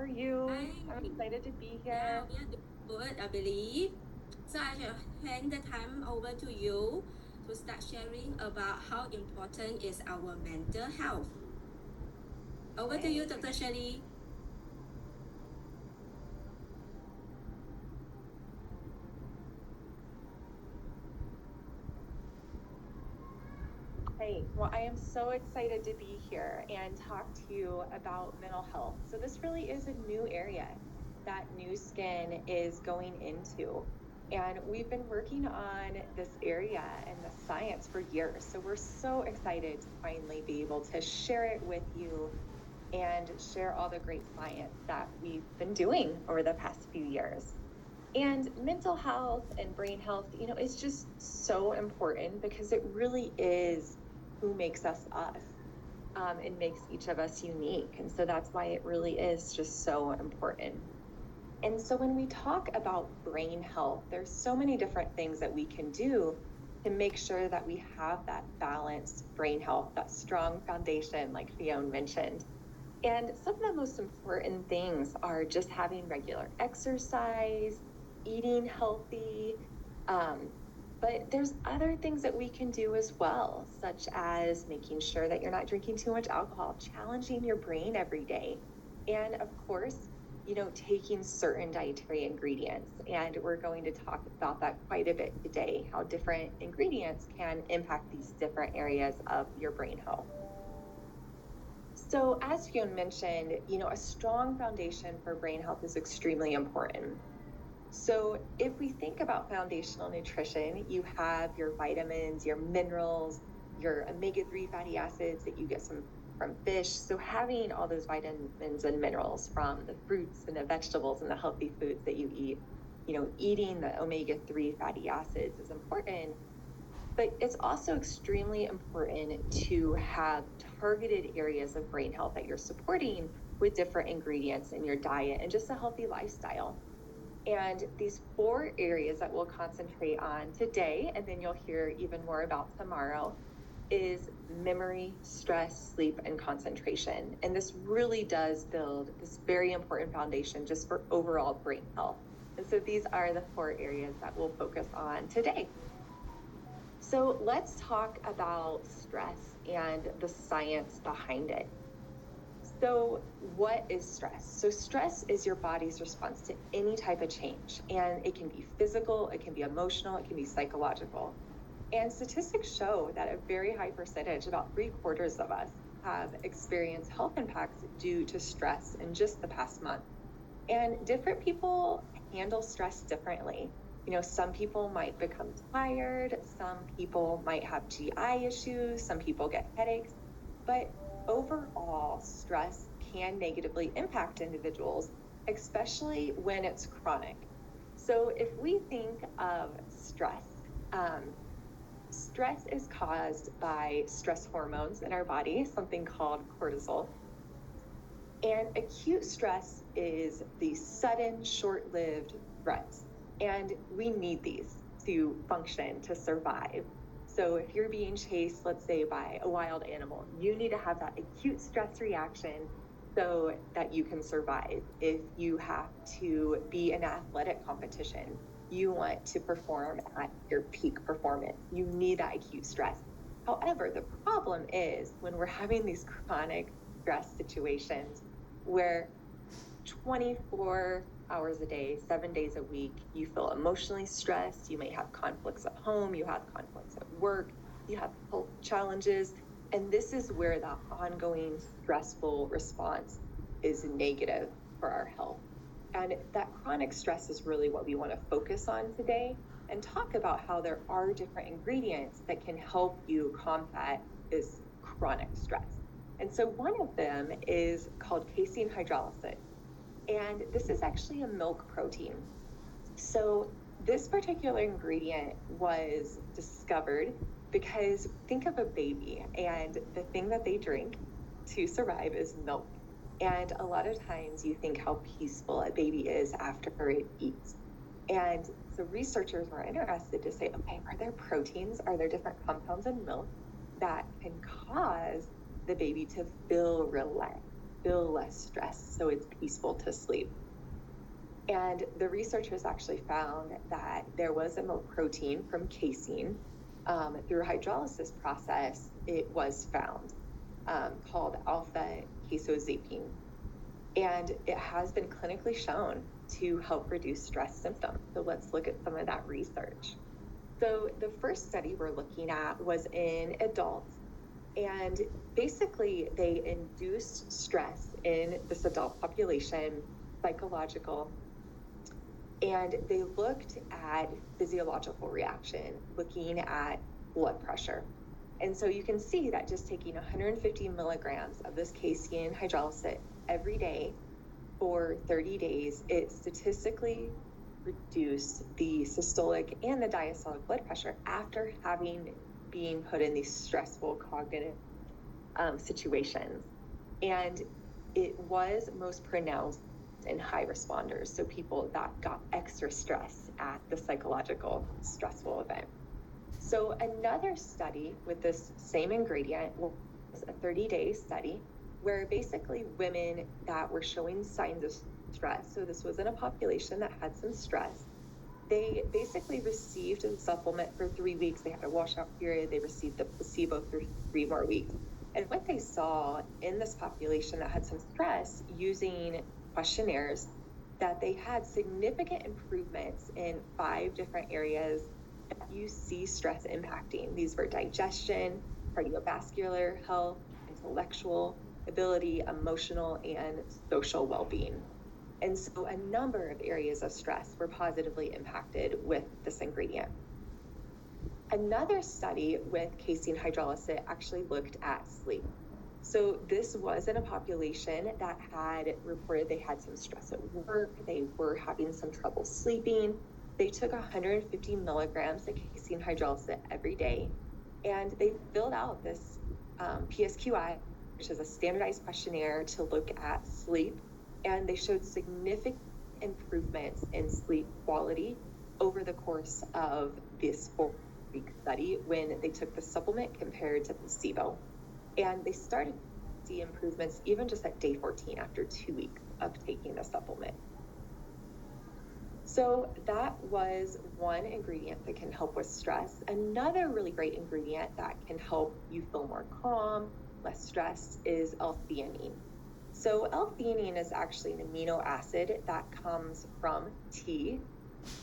are you? Hi. I'm excited to be Yeah, here. we are doing good, I believe. So I shall hand the time over to you to start sharing about how important is our mental health. Over to you, Okay. Dr. Shirley. Hey, well, I am so excited to be here and talk to you about mental health. So, this really is a new area that New Skin is going into. And we've been working on this area and the science for years. So, we're so excited to finally be able to share it with you and share all the great science that we've been doing over the past few years. And mental health and brain health, is just so important because it really is who makes us us, and makes each of us unique. And so that's why it really is just so important. And so when we talk about brain health, there's so many different things that we can do to make sure that we have that balanced brain health, that strong foundation, like Fiona mentioned. And some of the most important things are just having regular exercise, eating healthy. Um, but there's other things that we can do as well, such as making sure that you're not drinking too much alcohol, challenging your brain every day. And of course, taking certain dietary ingredients. And we're going to talk about that quite a bit today, how different ingredients can impact these different areas of your brain health. So, as Fionn mentioned, a strong foundation for brain health is extremely important. So, if we think about foundational nutrition, you have your vitamins, your minerals, your omega-3 fatty acids that you get some from fish. So, having all those vitamins and minerals from the fruits and the vegetables and the healthy foods that you eat, eating the omega-3 fatty acids is important. But it's also extremely important to have targeted areas of brain health that you're supporting with different ingredients in your diet and just a healthy lifestyle. And these four areas that we'll concentrate on today, and then you'll hear even more about tomorrow, is memory, stress, sleep, and concentration. And this really does build this very important foundation just for overall brain health. And so these are the four areas that we'll focus on today. So let's talk about stress and the science behind it. So, what is stress? So, stress is your body's response to any type of change, and it can be physical, it can be emotional, it can be psychological. And statistics show that a very high percentage, about 3/4 of us, have experienced health impacts due to stress in just the past month. And different people handle stress differently. Some people might become tired, some people might have GI issues, some people get headaches, but overall, stress can negatively impact individuals, especially when it's chronic. So, if we think of stress, um, stress is caused by stress hormones in our body, something called cortisol. And acute stress is the sudden, short lived threats. And we need these to function, to survive. So if you're being chased, let's say, by a wild animal, you need to have that acute stress reaction so that you can survive. If you have to be in athletic competition, you want to perform at your peak performance. You need that acute stress. However, the problem is when we're having these chronic stress situations where 24 hours a day, 7 days a week, you feel emotionally stressed. You may have conflicts at home, you have conflicts at work, you have health challenges. And this is where the ongoing stressful response is negative for our health. And that chronic stress is really what we want to focus on today and talk about how there are different ingredients that can help you combat this chronic stress. And so one of them is called casein hydrolysate. And this is actually a milk protein. So this particular ingredient was discovered because think of a baby, and the thing that they drink to survive is milk. And a lot of times you think how peaceful a baby is after it eats. And so researchers were interested to say, okay, are there proteins? Are there different compounds in milk that can cause the baby to feel relaxed? feel less stressed, so it's peaceful to sleep. And the researchers actually found that there was a milk protein from casein through a hydrolysis process. It was found called alpha casozepine, and it has been clinically shown to help reduce stress symptoms. So let's look at some of that research. So the first study we're looking at was in adults, and basically they induced stress in this adult population, psychological, and they looked at physiological reaction, looking at blood pressure. And so you can see that just taking 150 milligrams of this casein hydrolysate every day for 30 days, it statistically reduced the systolic and the diastolic blood pressure after having been put in these stressful cognitive situations. And it was most pronounced in high responders, so people that got extra stress at the psychological stressful event. So another study with this same ingredient was a 30-day study where basically women that were showing signs of stress, so this was in a population that had some stress, they basically received the supplement for 3 weeks. They had a washout period. They received the placebo for 3 more weeks. And what they saw in this population that had some stress, using questionnaires, that they had significant improvements in 5 different areas that you see stress impacting. These were digestion, cardiovascular health, intellectual ability, emotional, and social well-being. And so a number of areas of stress were positively impacted with this ingredient. Another study with casein hydrolysate actually looked at sleep. So this was in a population that had reported they had some stress at work, they were having some trouble sleeping. They took 150 milligrams of casein hydrolysate every day, and they filled out this PSQI, which is a standardized questionnaire to look at sleep, and they showed significant improvements in sleep quality over the course of this 4-week study when they took the supplement compared to placebo. And they started to see improvements even just at day 14 after 2 weeks of taking the supplement. So that was one ingredient that can help with stress. Another really great ingredient that can help you feel more calm, less stressed, is L-theanine. So L-theanine is actually an amino acid that comes from tea,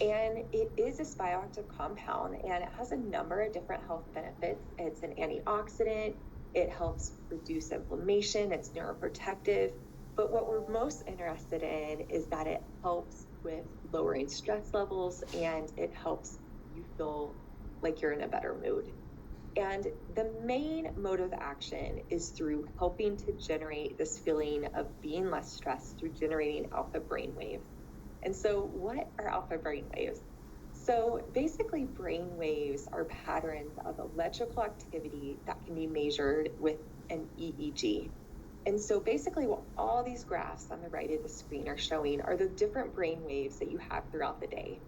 and it is this bioactive compound, and it has a number of different health benefits. It's an antioxidant, it helps reduce inflammation, it's neuroprotective, but what we're most interested in is that it helps with lowering stress levels, and it helps you feel like you're in a better mood. And the main mode of action is through helping to generate this feeling of being less stressed through generating alpha brainwaves. And so what are alpha brainwaves? So basically, brainwaves are patterns of electrical activity that can be measured with an EEG. And so basically what all these graphs on the right of the screen are showing are the different brainwaves that you have throughout the day.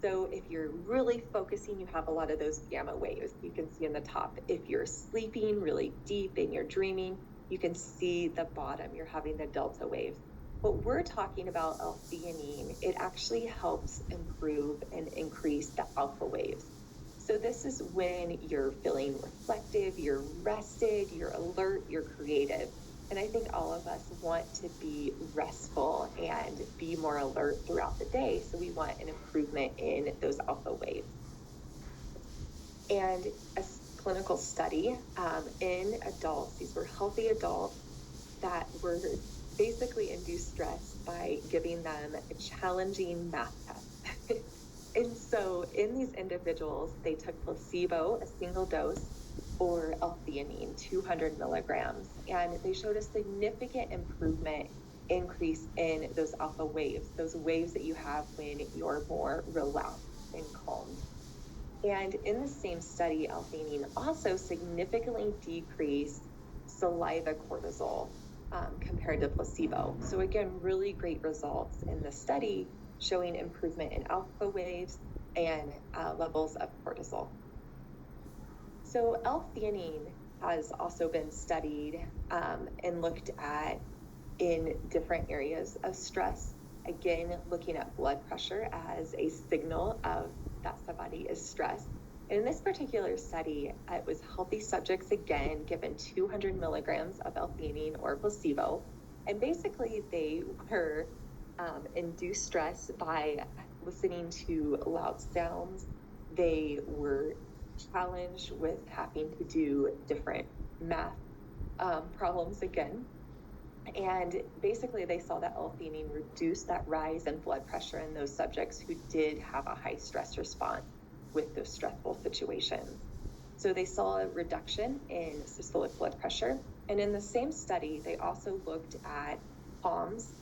So if you're really focusing, you have a lot of those gamma waves you can see in the top. If you're sleeping really deep and you're dreaming, you can see the bottom, you're having the delta waves. What we're talking about, L-theanine, it actually helps improve and increase the alpha waves. So this is when you're feeling reflective, you're rested, you're alert, you're creative. And I think all of us want to be restful and be more alert throughout the day. So we want an improvement in those alpha waves. And a clinical study in adults, these were healthy adults that were basically induced stress by giving them a challenging math test. And so in these individuals, they took placebo, a single dose, or L-theanine, 200 milligrams, and they showed a significant increase in those alpha waves, those waves that you have when you're more relaxed and calm. And in the same study, L-theanine also significantly decreased saliva cortisol compared to placebo. So again, really great results in the study showing improvement in alpha waves and levels of cortisol. So L-theanine has also been studied and looked at in different areas of stress. Again, looking at blood pressure as a signal of that somebody is stressed. And in this particular study, it was healthy subjects, again, given 200 milligrams of L-theanine or placebo. And basically, they were induced stress by listening to loud sounds. They were challenged with having to do different math problems again. And basically, they saw that L-theanine reduced that rise in blood pressure in those subjects who did have a high stress response with those stressful situations. So they saw a reduction in systolic blood pressure. And in the same study, they also looked at PALMS,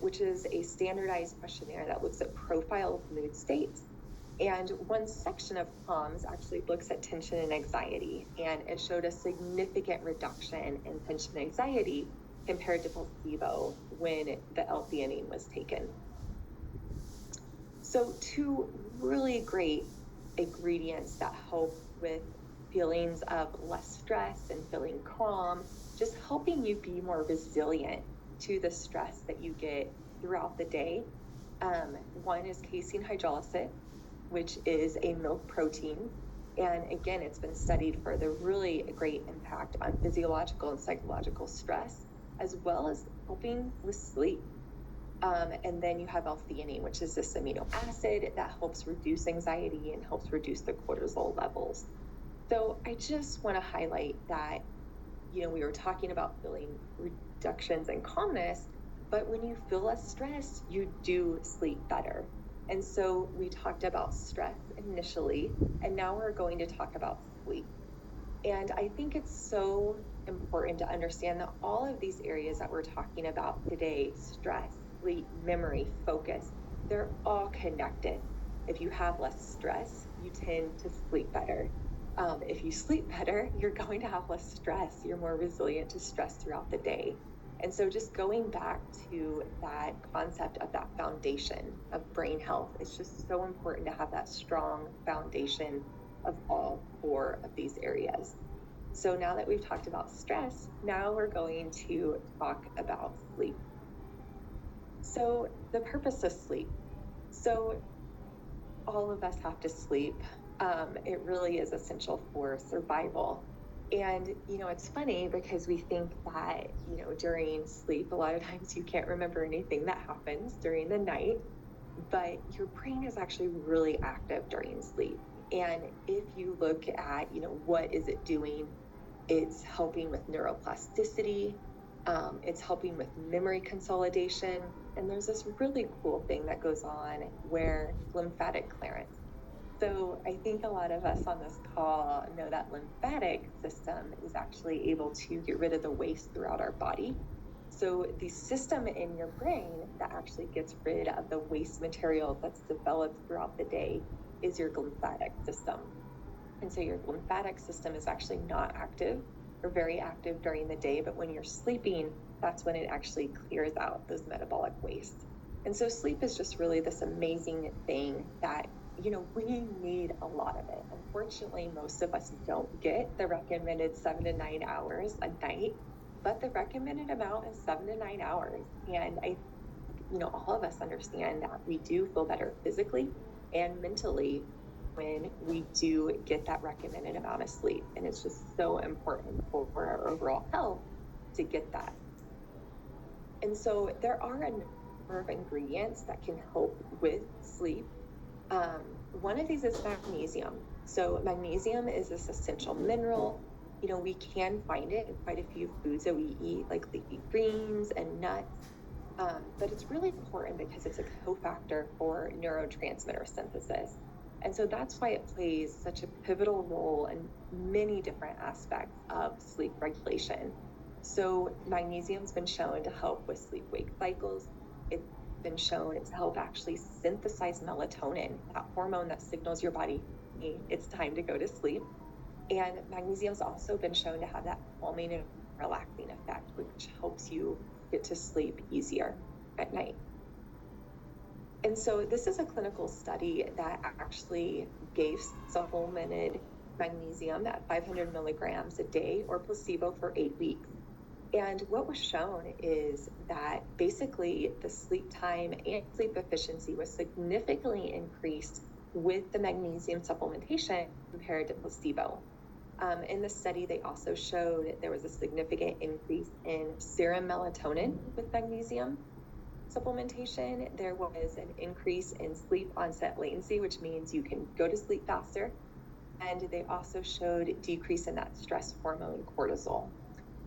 which is a standardized questionnaire that looks at profile of mood states. And one section of PALMS actually looks at tension and anxiety, and it showed a significant reduction in tension and anxiety compared to placebo when the L-theanine was taken. So two really great ingredients that help with feelings of less stress and feeling calm, just helping you be more resilient to the stress that you get throughout the day. One is casein hydrolysate, which is a milk protein. And again, it's been studied for the really great impact on physiological and psychological stress, as well as helping with sleep. And then you have L-theanine, which is this amino acid that helps reduce anxiety and helps reduce the cortisol levels. So I just want to highlight that, we were talking about feeling reductions in calmness, but when you feel less stressed, you do sleep better. And so we talked about stress initially, and now we're going to talk about sleep. And I think it's so important to understand that all of these areas that we're talking about today, stress, sleep, memory, focus, they're all connected. If you have less stress, you tend to sleep better. If you sleep better, you're going to have less stress. You're more resilient to stress throughout the day. And so just going back to that concept of that foundation of brain health, it's just so important to have that strong foundation of all four of these areas. So now that we've talked about stress, now we're going to talk about sleep. So the purpose of sleep. So all of us have to sleep. It really is essential for survival. And, it's funny because we think that, during sleep, a lot of times you can't remember anything that happens during the night, but your brain is actually really active during sleep. And if you look at, what is it doing? It's helping with neuroplasticity. It's helping with memory consolidation. And there's this really cool thing that goes on where lymphatic clearance. So I think a lot of us on this call know that lymphatic system is actually able to get rid of the waste throughout our body. So the system in your brain that actually gets rid of the waste material that's developed throughout the day is your lymphatic system. And so your lymphatic system is actually not active or very active during the day, but when you're sleeping, that's when it actually clears out those metabolic wastes. And so sleep is just really this amazing thing that, we need a lot of it. Unfortunately, most of us don't get the recommended 7 to 9 hours a night, but the recommended amount is 7 to 9 hours. And all of us understand that we do feel better physically and mentally when we do get that recommended amount of sleep. And it's just so important for our overall health to get that. And so there are a number of ingredients that can help with sleep. One of these is magnesium. So magnesium is this essential mineral. We can find it in quite a few foods that we eat, like leafy greens and nuts. But it's really important because it's a cofactor for neurotransmitter synthesis. And so that's why it plays such a pivotal role in many different aspects of sleep regulation. So magnesium's been shown to help with sleep-wake cycles. It's been shown to help actually synthesize melatonin, that hormone that signals your body, hey, it's time to go to sleep. And magnesium's also been shown to have that calming and relaxing effect, which helps you get to sleep easier at night. And so this is a clinical study that actually gave supplemented magnesium at 500 milligrams a day or placebo for 8 weeks. And what was shown is that basically the sleep time and sleep efficiency was significantly increased with the magnesium supplementation compared to placebo. In the study, they also showed there was a significant increase in serum melatonin with magnesium supplementation. There was an increase in sleep onset latency, which means you can go to sleep faster. And they also showed decrease in that stress hormone cortisol.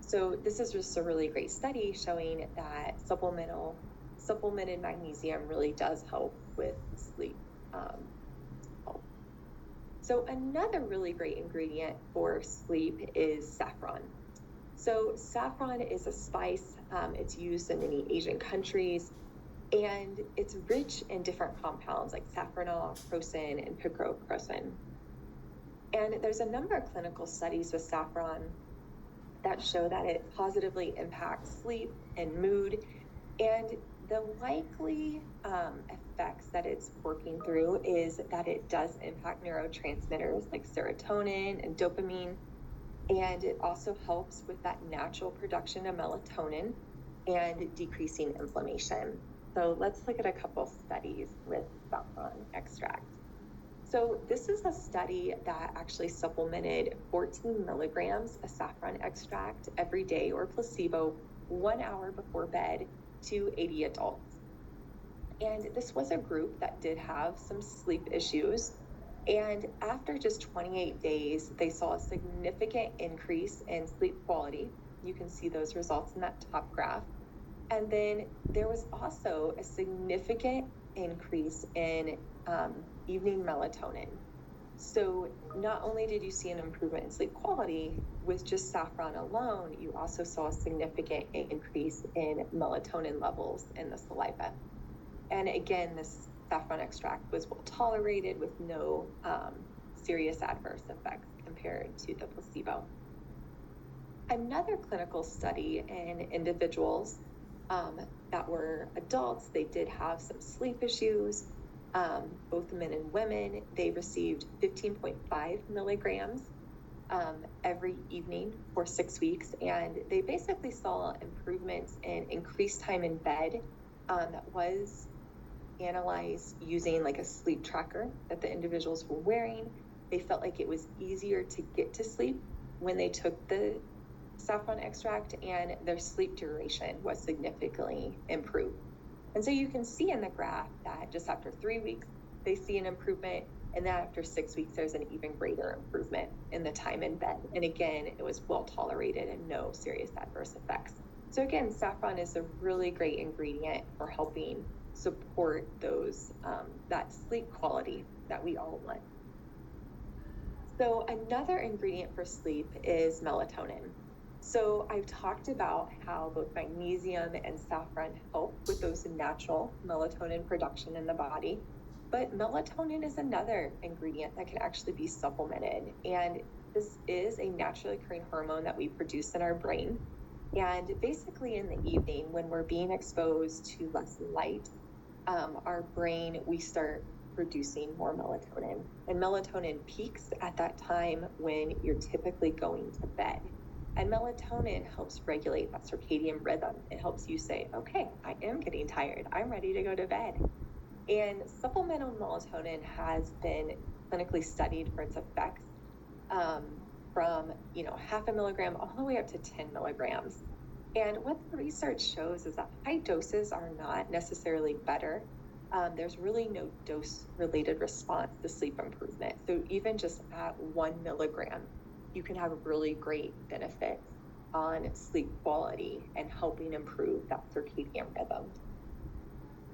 So this is just a really great study showing that supplemented magnesium really does help with sleep health. So another really great ingredient for sleep is saffron. So saffron is a spice. It's used in many Asian countries, and it's rich in different compounds like safranol, crocin, and picrocrocin. And there's a number of clinical studies with saffron that show that it positively impacts sleep and mood. And the likely effects that it's working through is that it does impact neurotransmitters like serotonin and dopamine. And it also helps with that natural production of melatonin and decreasing inflammation. So let's look at a couple studies with saffron extract. So this is a study that actually supplemented 14 milligrams of saffron extract every day or placebo 1 hour before bed to 80 adults. And this was a group that did have some sleep issues. And after just 28 days, they saw a significant increase in sleep quality. You can see those results in that top graph. And then there was also a significant increase in evening melatonin. So not only did you see an improvement in sleep quality with just saffron alone, you also saw a significant increase in melatonin levels in the saliva. And again, this saffron extract was well tolerated with no serious adverse effects compared to the placebo. Another clinical study in individuals that were adults, they did have some sleep issues, both men and women. They received 15.5 milligrams every evening for 6 weeks, and they basically saw improvements in increased time in bed that was analyzed using like a sleep tracker that the individuals were wearing. They felt like it was easier to get to sleep when they took the saffron extract, and their sleep duration was significantly improved. And so you can see in the graph that just after 3 weeks, they see an improvement. And then after 6 weeks, there's an even greater improvement in the time in bed. And again, it was well tolerated and no serious adverse effects. So again, saffron is a really great ingredient for helping support those that sleep quality that we all want. So another ingredient for sleep is melatonin. So I've talked about how both magnesium and saffron help with those natural melatonin production in the body, but melatonin is another ingredient that can actually be supplemented. And this is a naturally occurring hormone that we produce in our brain. And basically in the evening, when we're being exposed to less light, our brain, we start producing more melatonin. And melatonin peaks at that time when you're typically going to bed. And melatonin helps regulate that circadian rhythm. It helps you say, okay, I am getting tired. I'm ready to go to bed. And supplemental melatonin has been clinically studied for its effects from, half a milligram all the way up to 10 milligrams. And what the research shows is that high doses are not necessarily better. There's really no dose-related response to sleep improvement. So even just at 1 milligram, you can have a really great benefit on sleep quality and helping improve that circadian rhythm.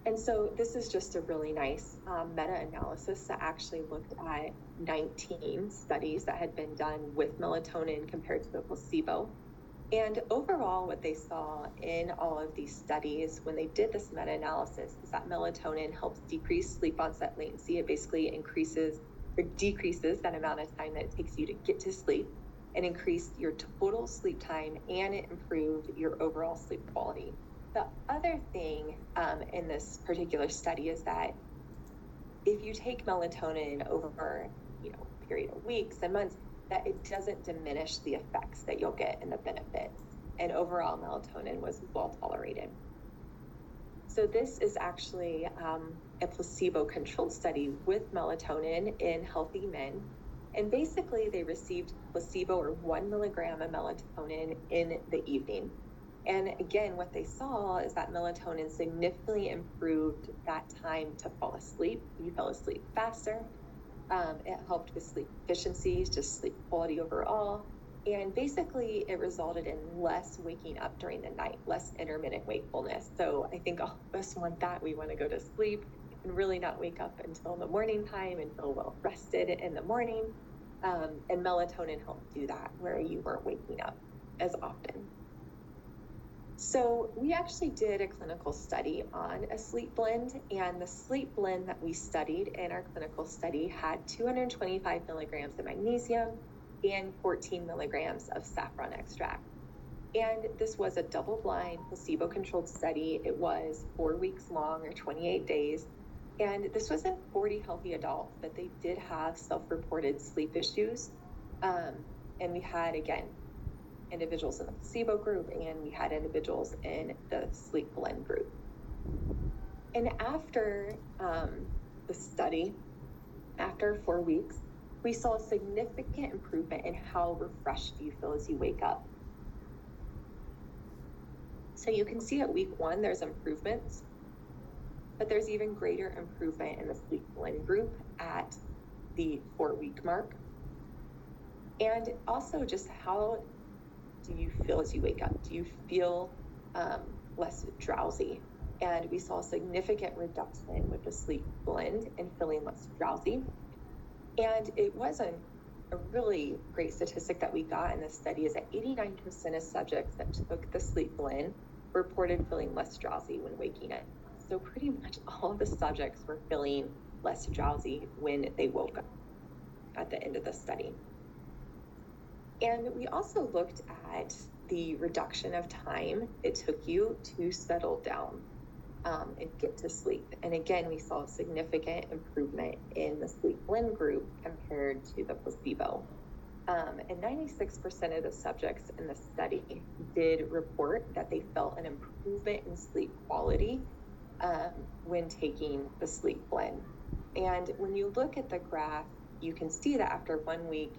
And so this is just a really nice meta-analysis that actually looked at 19 studies that had been done with melatonin compared to the placebo. And overall, what they saw in all of these studies when they did this meta-analysis is that melatonin helps decrease sleep onset latency. It basically increases or decreases that amount of time that it takes you to get to sleep, and increased your total sleep time, and it improved your overall sleep quality. The other thing in this particular study is that if you take melatonin over, a period of weeks and months, that it doesn't diminish the effects that you'll get and the benefits. and overall melatonin was well tolerated. So this is actually a placebo-controlled study with melatonin in healthy men. And basically they received placebo or 1 milligram of melatonin in the evening. And again, what they saw is that melatonin significantly improved that time to fall asleep. You fell asleep faster. It helped with sleep efficiencies, just sleep quality overall. And basically it resulted in less waking up during the night, less intermittent wakefulness. So I think all of us want that. We want to go to sleep and really not wake up until the morning time and feel well rested in the morning. And melatonin helped do that, where you weren't waking up as often. So we actually did a clinical study on a sleep blend, and the sleep blend that we studied in our clinical study had 225 milligrams of magnesium and 14 milligrams of saffron extract. And this was a double-blind, placebo-controlled study. It was 4 weeks long, or 28 days. And this was in 40 healthy adults, but they did have self-reported sleep issues. And we had, again, individuals in the placebo group, and we had individuals in the sleep blend group. And after the study, after 4 weeks, we saw a significant improvement in how refreshed you feel as you wake up. So you can see at week 1, there's improvements, but there's even greater improvement in the sleep blend group at the 4-week mark. And also just how do you feel as you wake up? Do you feel less drowsy? And we saw a significant reduction with the sleep blend and feeling less drowsy. And it wasn't a really great statistic that we got in this study is that 89% of subjects that took the sleep blend reported feeling less drowsy when waking up. So pretty much all of the subjects were feeling less drowsy when they woke up at the end of the study. And we also looked at the reduction of time it took you to settle down and get to sleep. And again, we saw a significant improvement in the sleep blend group compared to the placebo. And 96% of the subjects in the study did report that they felt an improvement in sleep quality when taking the sleep blend. And when you look at the graph, you can see that after 1 week,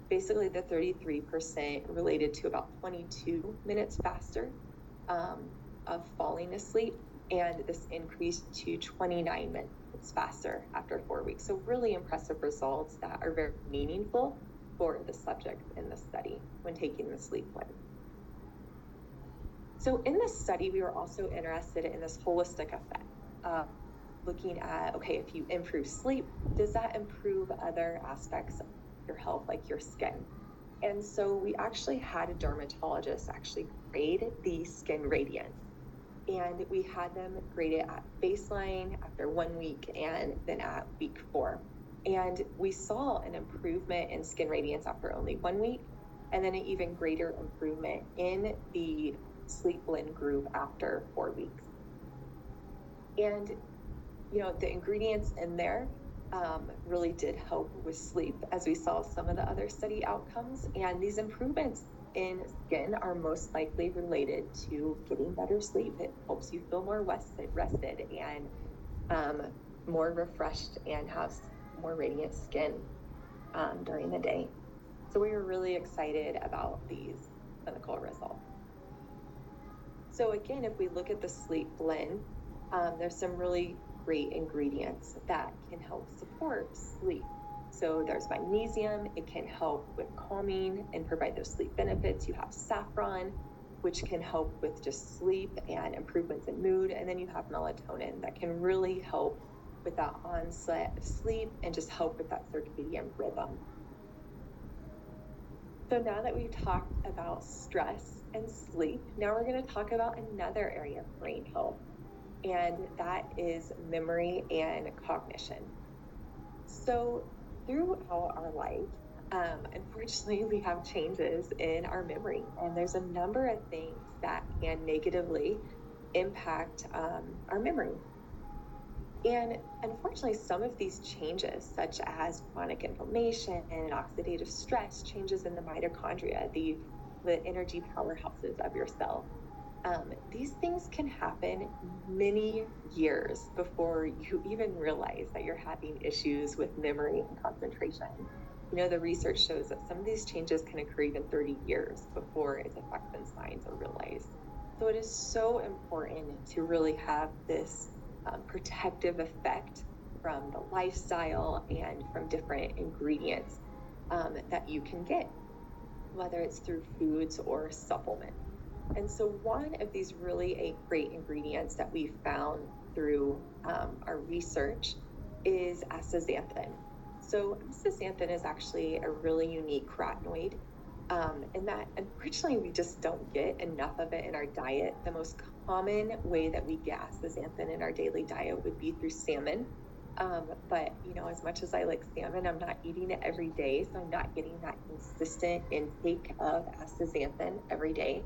basically the 33% related to about 22 minutes faster of falling asleep, and this increased to 29 minutes faster after 4 weeks. So really impressive results that are very meaningful for the subjects in the study when taking the sleep blend. So in this study, we were also interested in this holistic effect, looking at, okay, if you improve sleep, does that improve other aspects of your health, like your skin? And so we actually had a dermatologist actually grade the skin radiance. And we had them grade it at baseline after 1 week and then at week 4. And we saw an improvement in skin radiance after only 1 week, and then an even greater improvement in the sleep blend group after 4 weeks. And, you know, the ingredients in there really did help with sleep, as we saw some of the other study outcomes. And these improvements in skin are most likely related to getting better sleep. It helps you feel more rested and more refreshed and have more radiant skin during the day. So we were really excited about these clinical results. So again, if we look at the sleep blend, there's some really great ingredients that can help support sleep. So there's magnesium. It can help with calming and provide those sleep benefits. You have saffron, which can help with just sleep and improvements in mood. And then you have melatonin that can really help with that onset of sleep and just help with that circadian rhythm. So now that we've talked about stress and sleep, now we're going to talk about another area of brain health, and that is memory and cognition. So throughout our life, unfortunately, we have changes in our memory, and there's a number of things that can negatively impact our memory. And unfortunately, some of these changes, such as chronic inflammation and oxidative stress, changes in the mitochondria, the the energy powerhouses of your cell. These things can happen many years before you even realize that you're having issues with memory and concentration. The research shows that some of these changes can occur even 30 years before its effects and signs are realized. So it is so important to really have this protective effect from the lifestyle and from different ingredients that you can get, whether it's through foods or supplements. And so one of these really great ingredients that we found through our research is astaxanthin. So astaxanthin is actually a really unique carotenoid, and that unfortunately we just don't get enough of it in our diet. The most common way that we get astaxanthin in our daily diet would be through salmon. But as much as I like salmon, I'm not eating it every day, so I'm not getting that consistent intake of astaxanthin every day.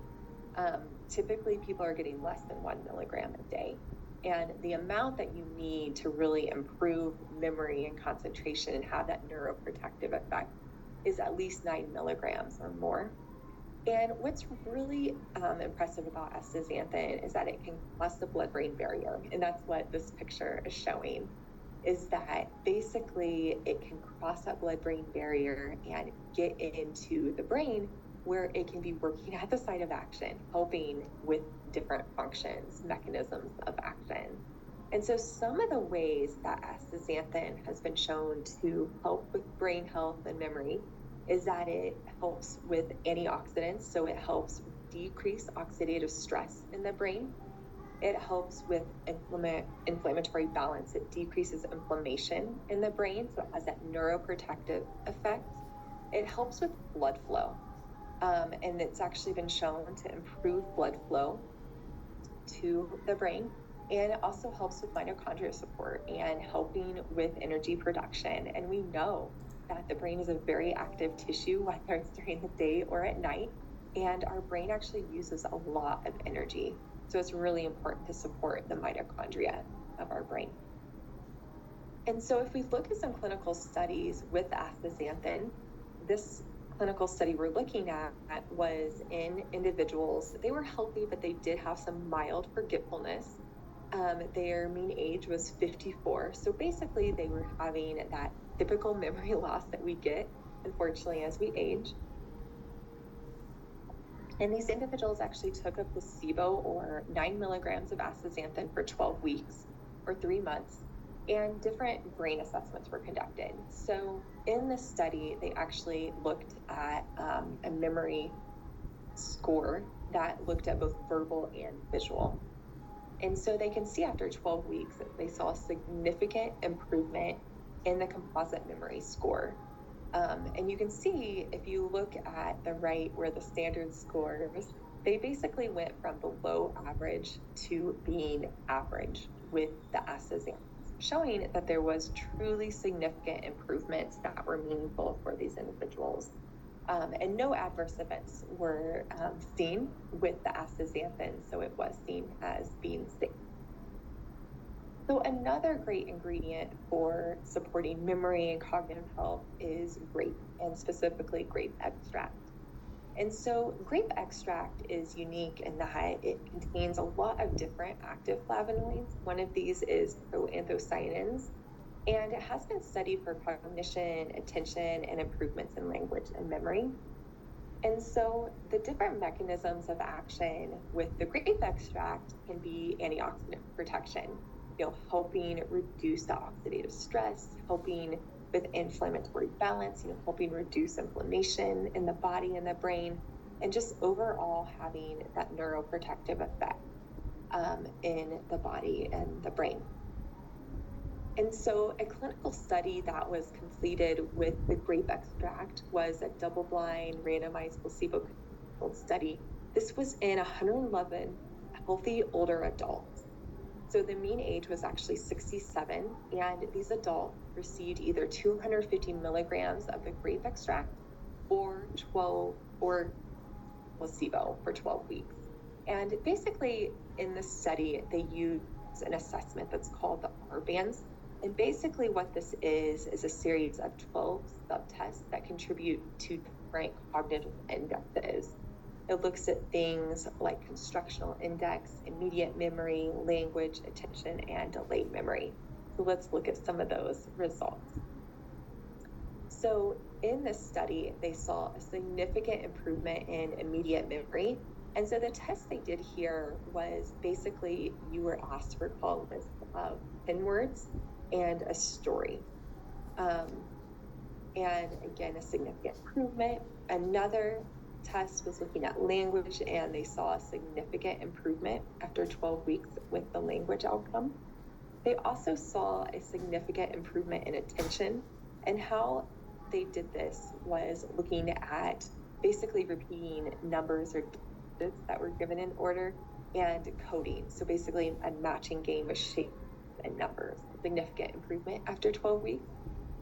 Typically people are getting less than 1 milligram a day. And the amount that you need to really improve memory and concentration and have that neuroprotective effect is at least 9 milligrams or more. And what's really impressive about astaxanthin is that it can cross the blood-brain barrier. And that's what this picture is showing, is that basically it can cross that blood-brain barrier and get into the brain, where it can be working at the site of action, helping with different functions, mechanisms of action. And so some of the ways that astaxanthin has been shown to help with brain health and memory is that it helps with antioxidants. So it helps decrease oxidative stress in the brain. It helps with inflammatory balance. It decreases inflammation in the brain, so it has that neuroprotective effect. It helps with blood flow. And it's actually been shown to improve blood flow to the brain. And it also helps with mitochondrial support and helping with energy production. And we know that the brain is a very active tissue, whether it's during the day or at night. And our brain actually uses a lot of energy. So it's really important to support the mitochondria of our brain. And so if we look at some clinical studies with astaxanthin, this clinical study we're looking at was in individuals. They were healthy, but they did have some mild forgetfulness. Their mean age was 54. So basically they were having that typical memory loss that we get, unfortunately, as we age. And these individuals actually took a placebo or 9 milligrams of astaxanthin for 12 weeks or 3 months, and different brain assessments were conducted. So in this study, they actually looked at a memory score that looked at both verbal and visual. And so they can see after 12 weeks that they saw a significant improvement in the composite memory score. And you can see, if you look at the right where the standard scores, they basically went from below average to being average with the astaxanthin, showing that there was truly significant improvements that were meaningful for these individuals. And no adverse events were seen with the astaxanthin, so it was seen as being safe. So another great ingredient for supporting memory and cognitive health is grape, and specifically grape extract. And so grape extract is unique in that it contains a lot of different active flavonoids. One of these is proanthocyanins, and it has been studied for cognition, attention, and improvements in language and memory. And so the different mechanisms of action with the grape extract can be antioxidant protection, helping reduce the oxidative stress, helping with inflammatory balance, helping reduce inflammation in the body and the brain, and just overall having that neuroprotective effect in the body and the brain. And so a clinical study that was completed with the grape extract was a double-blind, randomized, placebo-controlled study. This was in 111 healthy older adults. So the mean age was actually 67, and these adults received either 250 milligrams of the grape extract or placebo for 12 weeks. And basically in this study, they used an assessment that's called the R-bands. And basically what this is a series of 12 subtests that contribute to different cognitive indexes. It looks at things like constructional index, immediate memory, language, attention, and delayed memory. So let's look at some of those results. So in this study, they saw a significant improvement in immediate memory. And so the test they did here was basically you were asked to recall a list of 10 words and a story. And again, a significant improvement. Another test was looking at language, and they saw a significant improvement after 12 weeks with the language outcome. They also saw a significant improvement in attention, and how they did this was looking at basically repeating numbers or digits that were given in order and coding. So basically a matching game of shapes and numbers. Significant improvement after 12 weeks.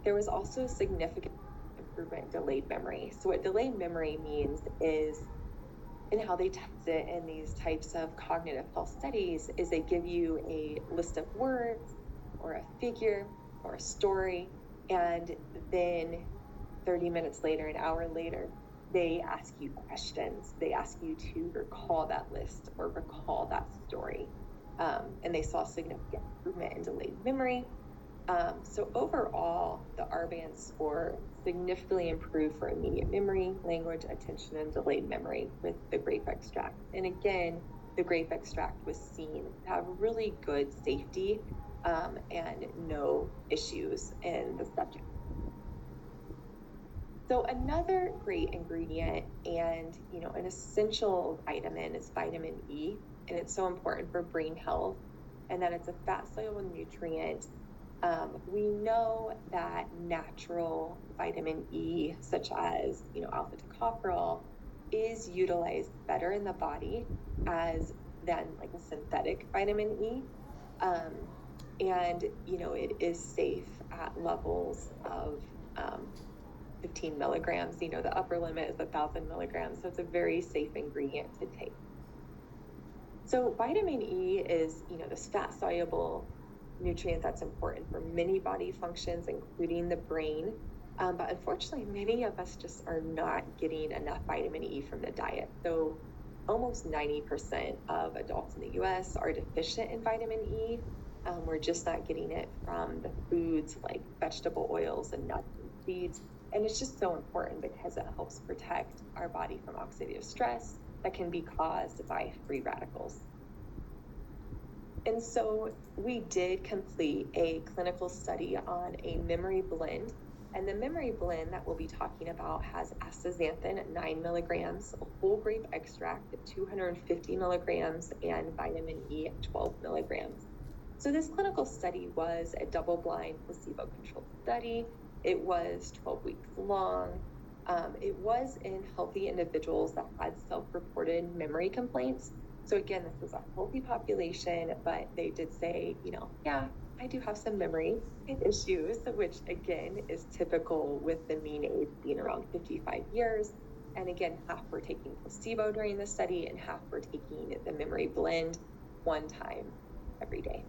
There was also a significant improvement in delayed memory. So what delayed memory means is, and how they test it in these types of cognitive health studies, is they give you a list of words or a figure or a story, and then 30 minutes later, an hour later, they ask you questions. They ask you to recall that list or recall that story. And they saw significant improvement in delayed memory. So overall, the RBAN score significantly improved for immediate memory, language, attention, and delayed memory with the grape extract. And again, the grape extract was seen to have really good safety and no issues in the subject. So another great ingredient and, an essential vitamin is vitamin E, and it's so important for brain health, and that it's a fat-soluble nutrient. We know that natural vitamin E, such as, alpha tocopherol, is utilized better in the body than like a synthetic vitamin E. And, it is safe at levels of 15 milligrams. The upper limit is 1,000 milligrams. So it's a very safe ingredient to take. So vitamin E is, this fat-soluble nutrient that's important for many body functions, including the brain. But unfortunately, many of us just are not getting enough vitamin E from the diet. So almost 90% of adults in the US are deficient in vitamin E. We're just not getting it from the foods like vegetable oils and nuts and seeds. And it's just so important because it helps protect our body from oxidative stress that can be caused by free radicals. And so we did complete a clinical study on a memory blend. And the memory blend that we'll be talking about has astaxanthin at 9 milligrams, a whole grape extract at 250 milligrams, and vitamin E at 12 milligrams. So this clinical study was a double-blind, placebo-controlled study. It was 12 weeks long. It was in healthy individuals that had self-reported memory complaints. So again, this was a healthy population, but they did say, yeah, I do have some memory issues, which again is typical with the mean age being around 55 years. And again, half were taking placebo during the study and half were taking the memory blend one time every day.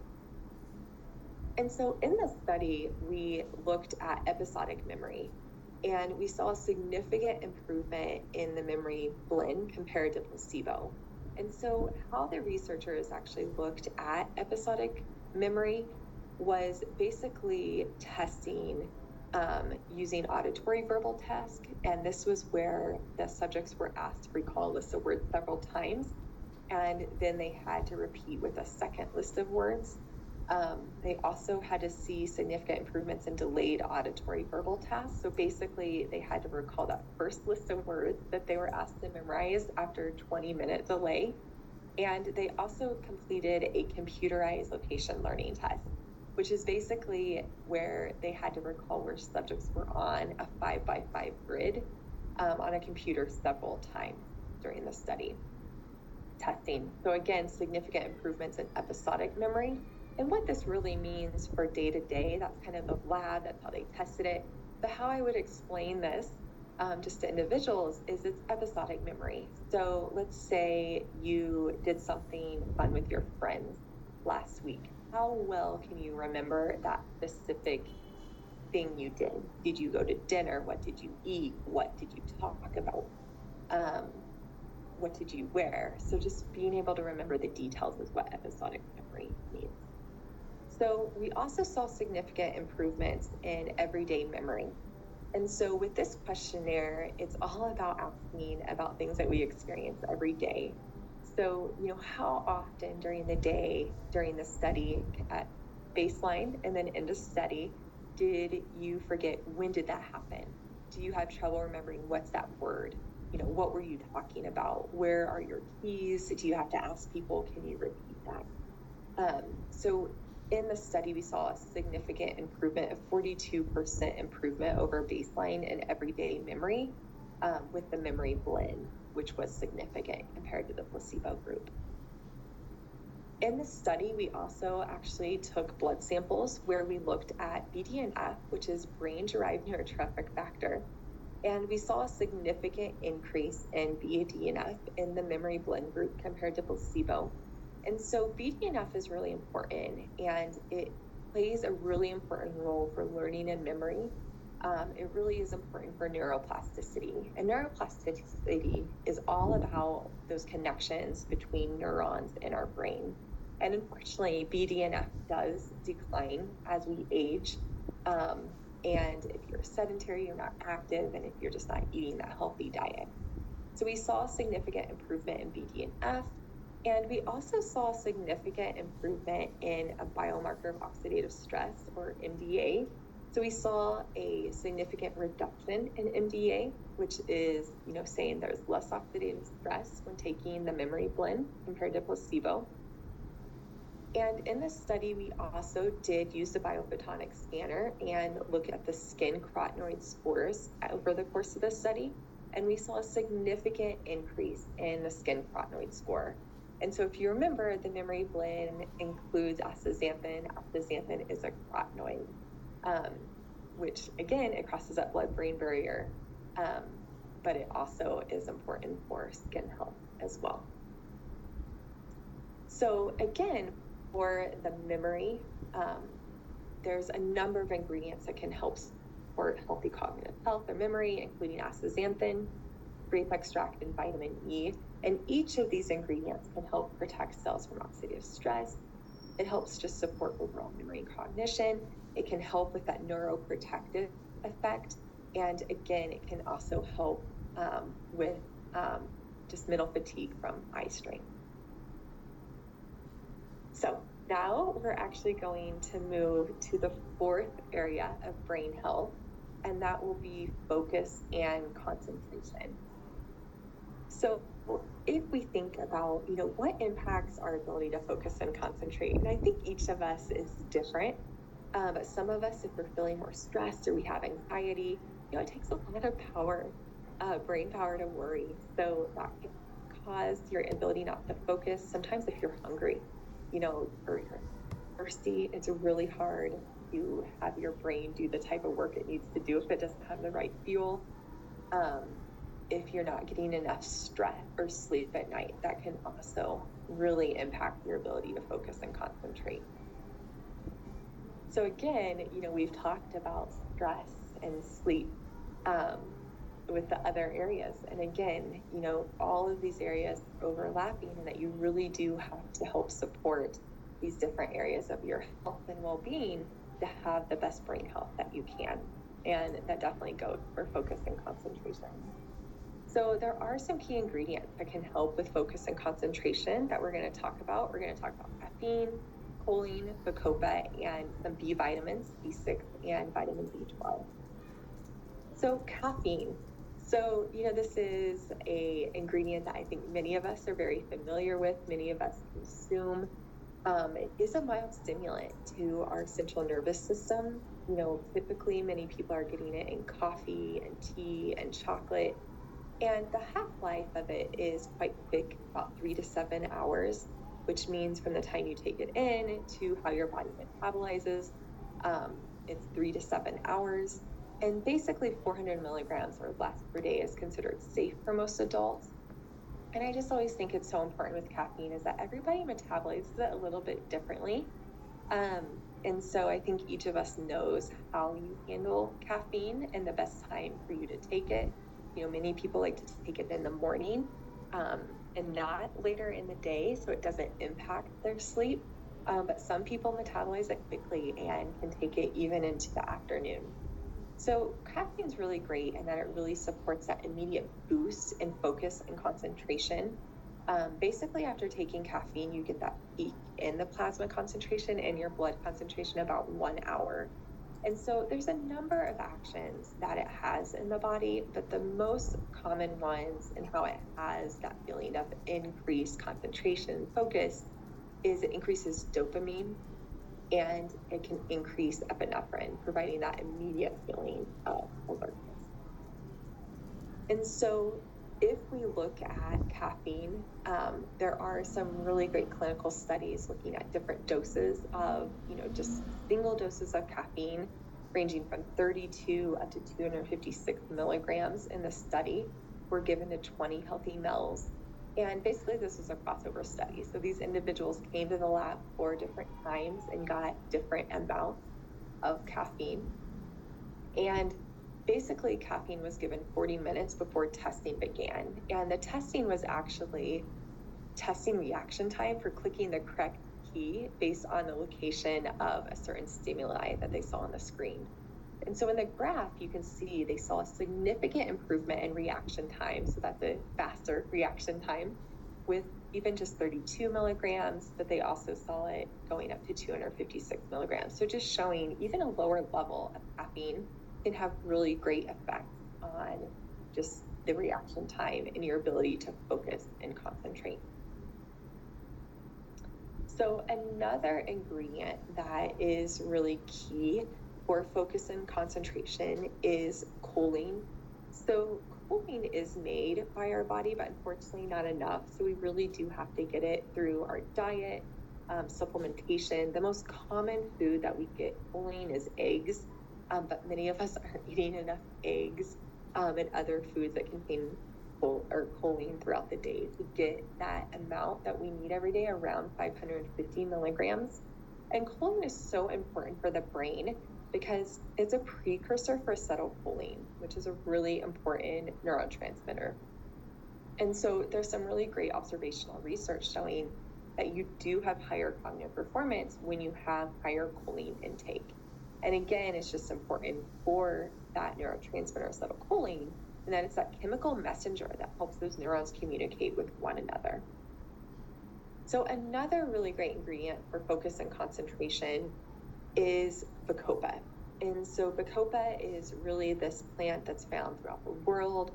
And so in the study, we looked at episodic memory, and we saw a significant improvement in the memory blend compared to placebo. And so how the researchers actually looked at episodic memory was basically testing using auditory verbal task. And this was where the subjects were asked to recall a list of words several times. And then they had to repeat with a second list of words. They also had to see significant improvements in delayed auditory verbal tasks. So basically, they had to recall that first list of words that they were asked to memorize after a 20-minute delay. And they also completed a computerized location learning test, which is basically where they had to recall where subjects were on a 5x5 grid on a computer several times during the study testing. So again, significant improvements in episodic memory. And what this really means for day-to-day, that's kind of the lab, that's how they tested it. But how I would explain this just to individuals is it's episodic memory. So let's say you did something fun with your friends last week. How well can you remember that specific thing you did? Did you go to dinner? What did you eat? What did you talk about? what did you wear? So just being able to remember the details is what episodic memory means. So we also saw significant improvements in everyday memory. And so with this questionnaire, it's all about asking about things that we experience every day. So, how often during the day, during the study at baseline and then into study, did you forget, when did that happen? Do you have trouble remembering what's that word? What were you talking about? Where are your keys? Do you have to ask people, can you repeat that? So in the study, we saw a significant improvement of 42% improvement over baseline in everyday memory with the memory blend, which was significant compared to the placebo group. In the study, we also actually took blood samples where we looked at BDNF, which is brain-derived neurotrophic factor, and we saw a significant increase in BDNF in the memory blend group compared to placebo. And so BDNF is really important, and it plays a really important role for learning and memory. It really is important for neuroplasticity. And neuroplasticity is all about those connections between neurons in our brain. And unfortunately, BDNF does decline as we age. And if you're sedentary, you're not active, and if you're just not eating that healthy diet. So we saw significant improvement in BDNF, and we also saw significant improvement in a biomarker of oxidative stress, or MDA. So we saw a significant reduction in MDA, which is, saying there's less oxidative stress when taking the memory blend compared to placebo. And in this study, we also did use the biophotonic scanner and look at the skin carotenoid scores over the course of the study. And we saw a significant increase in the skin carotenoid score. And so if you remember, the memory blend includes astaxanthin. Astaxanthin is a carotenoid, which again, it crosses that blood-brain barrier, but it also is important for skin health as well. So again, for the memory, there's a number of ingredients that can help support healthy cognitive health or memory, including astaxanthin, grape extract, and vitamin E. And each of these ingredients can help protect cells from oxidative stress. It helps just support overall memory and cognition. It can help with that neuroprotective effect. And again, it can also help with just mental fatigue from eye strain. So now we're actually going to move to the fourth area of brain health, and that will be focus and concentration. So if we think about, what impacts our ability to focus and concentrate, and I think each of us is different, but some of us, if we're feeling more stressed or we have anxiety, it takes a lot of power, brain power to worry. So that can cause your ability not to focus. Sometimes if you're hungry, or you're thirsty, it's really hard to have your brain do the type of work it needs to do if it doesn't have the right fuel. If you're not getting enough stress or sleep at night, that can also really impact your ability to focus and concentrate. So again, we've talked about stress and sleep with the other areas. And again, all of these areas are overlapping, and that you really do have to help support these different areas of your health and well-being to have the best brain health that you can. And that definitely goes for focus and concentration. So there are some key ingredients that can help with focus and concentration that we're going to talk about. We're going to talk about caffeine, choline, bacopa, and some B vitamins, B6 and vitamin B12. So caffeine. So, this is an ingredient that I think many of us are very familiar with, many of us consume. It is a mild stimulant to our central nervous system. Typically many people are getting it in coffee and tea and chocolate. And the half-life of it is quite quick, about 3 to 7 hours, which means from the time you take it in to how your body metabolizes, it's 3 to 7 hours. And basically 400 milligrams or less per day is considered safe for most adults. And I just always think it's so important with caffeine is that everybody metabolizes it a little bit differently. And so I think each of us knows how you handle caffeine and the best time for you to take it. Many people like to take it in the morning. and not later in the day, so it doesn't impact their sleep. But some people metabolize it quickly and can take it even into the afternoon. So caffeine is really great in that it really supports that immediate boost in focus and concentration. Basically, after taking caffeine, you get that peak in the plasma concentration and your blood concentration about 1 hour. And so there's a number of actions that it has in the body, but the most common ones and how it has that feeling of increased concentration and focus is it increases dopamine and it can increase epinephrine, providing that immediate feeling of alertness. And so if we look at caffeine, there are some really great clinical studies looking at different doses of, just single doses of caffeine, ranging from 32 up to 256 milligrams in the study were given to 20 healthy males. And basically this was a crossover study. So these individuals came to the lab 4 different times and got different amounts of caffeine. And basically caffeine was given 40 minutes before testing began. And the testing was actually testing reaction time for clicking the correct key based on the location of a certain stimuli that they saw on the screen. And so in the graph, you can see they saw a significant improvement in reaction time. So that's a faster reaction time with even just 32 milligrams, but they also saw it going up to 256 milligrams. So just showing even a lower level of caffeine can have really great effects on just the reaction time and your ability to focus and concentrate. So another ingredient that is really key for focus and concentration is choline. So choline is made by our body, but unfortunately not enough. So we really do have to get it through our diet, supplementation. The most common food that we get choline is eggs, but many of us aren't eating enough eggs and other foods that contain choline throughout the day to get that amount that we need every day, around 550 milligrams. And choline is so important for the brain because it's a precursor for acetylcholine, which is a really important neurotransmitter. And so there's some really great observational research showing that you do have higher cognitive performance when you have higher choline intake. And again, it's just important for that neurotransmitter acetylcholine, and that it's that chemical messenger that helps those neurons communicate with one another. So another really great ingredient for focus and concentration is bacopa. And so bacopa is really this plant that's found throughout the world.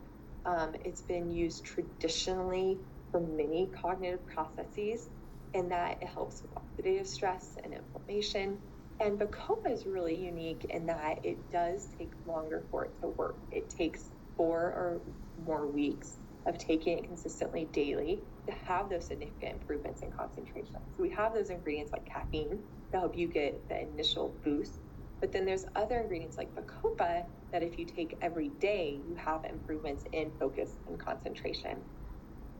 It's been used traditionally for many cognitive processes, in that it helps with oxidative stress and inflammation. And bacopa is really unique in that it does take longer for it to work. It takes 4 or more weeks of taking it consistently daily to have those significant improvements in concentration. So we have those ingredients like caffeine to help you get the initial boost, but then there's other ingredients like bacopa that if you take every day, you have improvements in focus and concentration.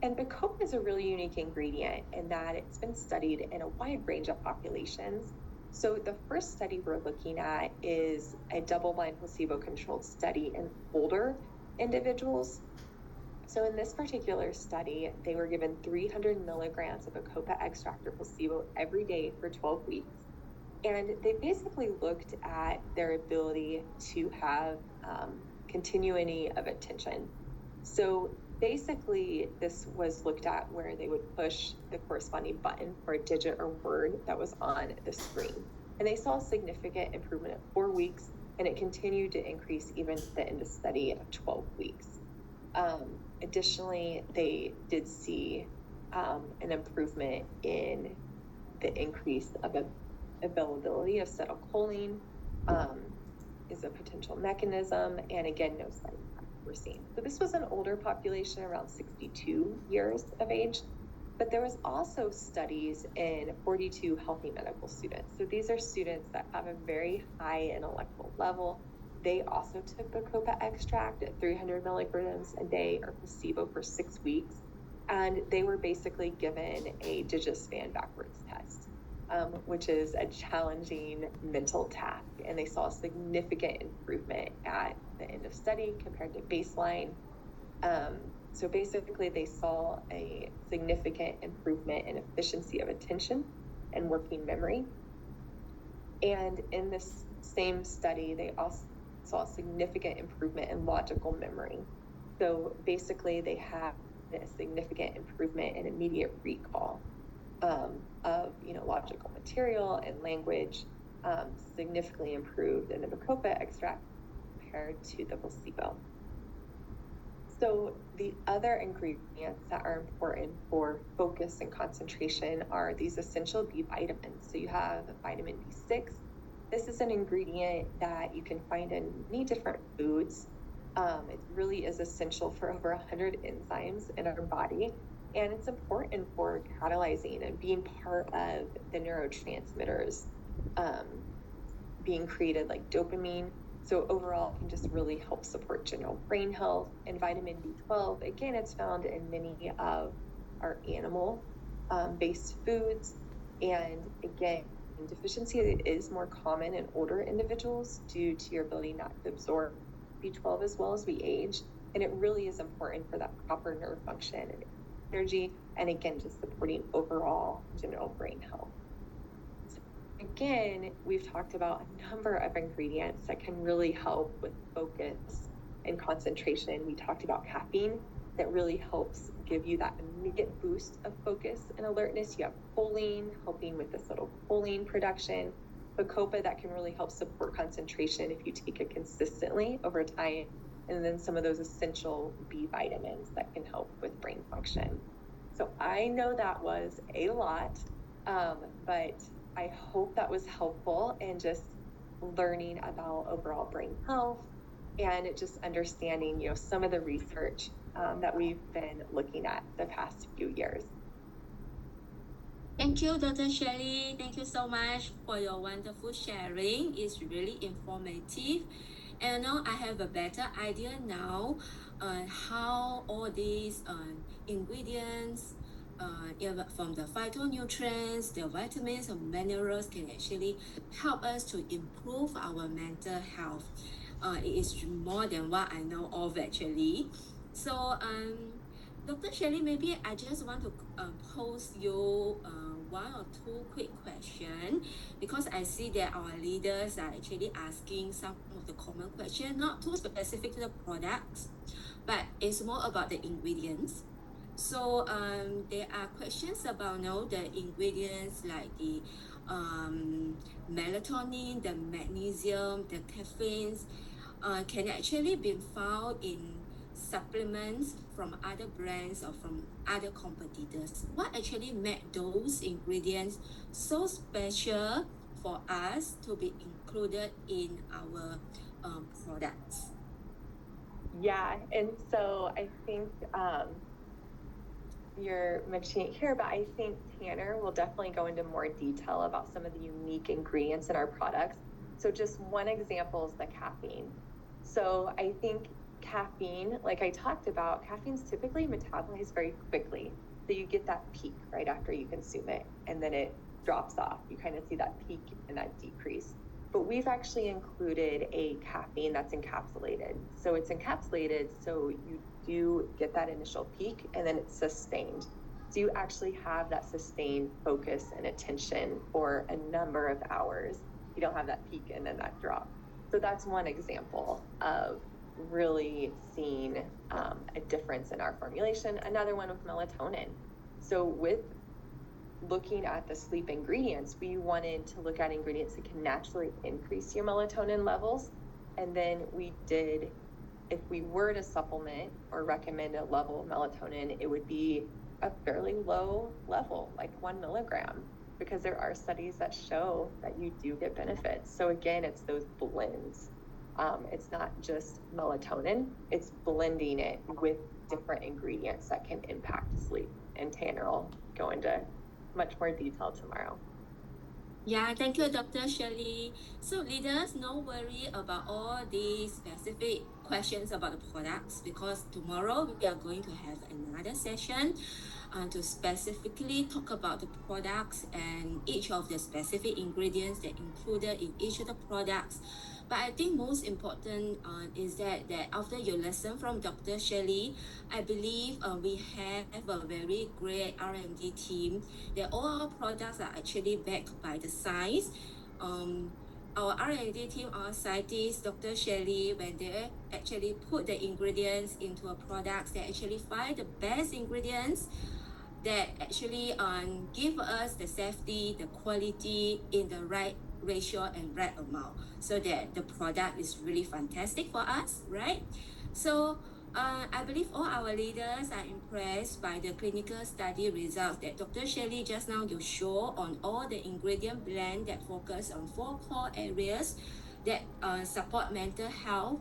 And bacopa is a really unique ingredient in that it's been studied in a wide range of populations. So the first study we're looking at is a double-blind placebo-controlled study in older individuals. So in this particular study, they were given 300 milligrams of bacopa extract or placebo every day for 12 weeks. And they basically looked at their ability to have continuity of attention. So basically, this was looked at where they would push the corresponding button for a digit or word that was on the screen. And they saw a significant improvement at 4 weeks, and it continued to increase even to the end of study at 12 weeks. Additionally, they did see an improvement in the increase of availability of acetylcholine is a potential mechanism, and again, no side effects were seen. So this was an older population, around 62 years of age, but there was also studies in 42 healthy medical students. So these are students that have a very high intellectual level. They also took bacopa extract at 300 milligrams a day or placebo for 6 weeks, and they were basically given a digit span backwards test, which is a challenging mental task. And they saw a significant improvement at the end of study compared to baseline. So basically, they saw a significant improvement in efficiency of attention and working memory. And in this same study, they also saw a significant improvement in logical memory. So basically, they had a significant improvement in immediate recall of logical material and language, significantly improved in the Bacopa extract compared to the placebo. So the other ingredients that are important for focus and concentration are these essential B vitamins. So you have vitamin B6. This is an ingredient that you can find in many different foods. It really is essential for over 100 enzymes in our body. And it's important for catalyzing and being part of the neurotransmitters being created, like dopamine. So overall, it can just really help support general brain health. And vitamin B12, again, it's found in many of our animal-based foods. And again, deficiency is more common in older individuals due to your ability not to absorb B12 as well as we age. And it really is important for that proper nerve function and energy, and again, just supporting overall general brain health. Again, we've talked about a number of ingredients that can really help with focus and concentration. We talked about caffeine that really helps give you that immediate boost of focus and alertness. You have choline helping with this little choline production. Bacopa that can really help support concentration if you take it consistently over time. And then some of those essential B vitamins that can help with brain function. So I know that was a lot, but I hope that was helpful in just learning about overall brain health and just understanding, some of the research that we've been looking at the past few years. Thank you, Dr. Shelley. Thank you so much for your wonderful sharing. It's really informative. And now I have a better idea now how all these ingredients from the phytonutrients, the vitamins and minerals can actually help us to improve our mental health. It is more than what I know of actually. So Dr. Shelley, maybe I just want to pose you one or two quick questions because I see that our leaders are actually asking some of the common questions, not too specific to the products, but it's more about the ingredients. So there are questions about the ingredients like the melatonin, the magnesium, the caffeine can actually be found in supplements from other brands or from other competitors. What actually made those ingredients so special for us to be included in our products? Yeah, and so I think you're mentioning it here, but I think Tanner will definitely go into more detail about some of the unique ingredients in our products. So just one example is the caffeine. So I think caffeine, like I talked about, caffeine's typically metabolized very quickly. So you get that peak right after you consume it, and then it drops off. You kind of see that peak and that decrease. But we've actually included a caffeine that's encapsulated. So it's encapsulated so you do get that initial peak and then it's sustained. So you actually have that sustained focus and attention for a number of hours. You don't have that peak and then that drop. So that's one example of really seeing a difference in our formulation. Another one with melatonin. So with looking at the sleep ingredients, we wanted to look at ingredients that can naturally increase your melatonin levels. And then we did, if we were to supplement or recommend a level of melatonin, it would be a fairly low level, like 1 milligram, because there are studies that show that you do get benefits. So again, it's those blends. It's not just melatonin, it's blending it with different ingredients that can impact sleep. And Tanner will go into much more detail tomorrow. Yeah, thank you, Dr. Shirley. So leaders, no worry about all these specific questions about the products because tomorrow we are going to have another session to specifically talk about the products and each of the specific ingredients that included in each of the products. But I think most important is that after you listen from Dr. Shirley, I believe we have a very great R&D team. That all our products are actually backed by the science. Our R&D team, our scientists, Dr. Shirley, when they actually put the ingredients into a product, they actually find the best ingredients that actually give us the safety, the quality in the right ratio and right amount, so that the product is really fantastic for us, right? So I believe all our leaders are impressed by the clinical study results that Dr. Shirley just now you show on all the ingredient blend that focus on 4 core areas that support mental health,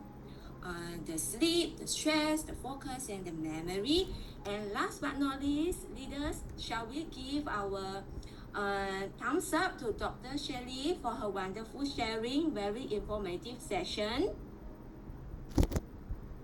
the sleep, the stress, the focus, and the memory. And last but not least, leaders, shall we give our thumbs up to Dr. Shirley for her wonderful sharing, very informative session?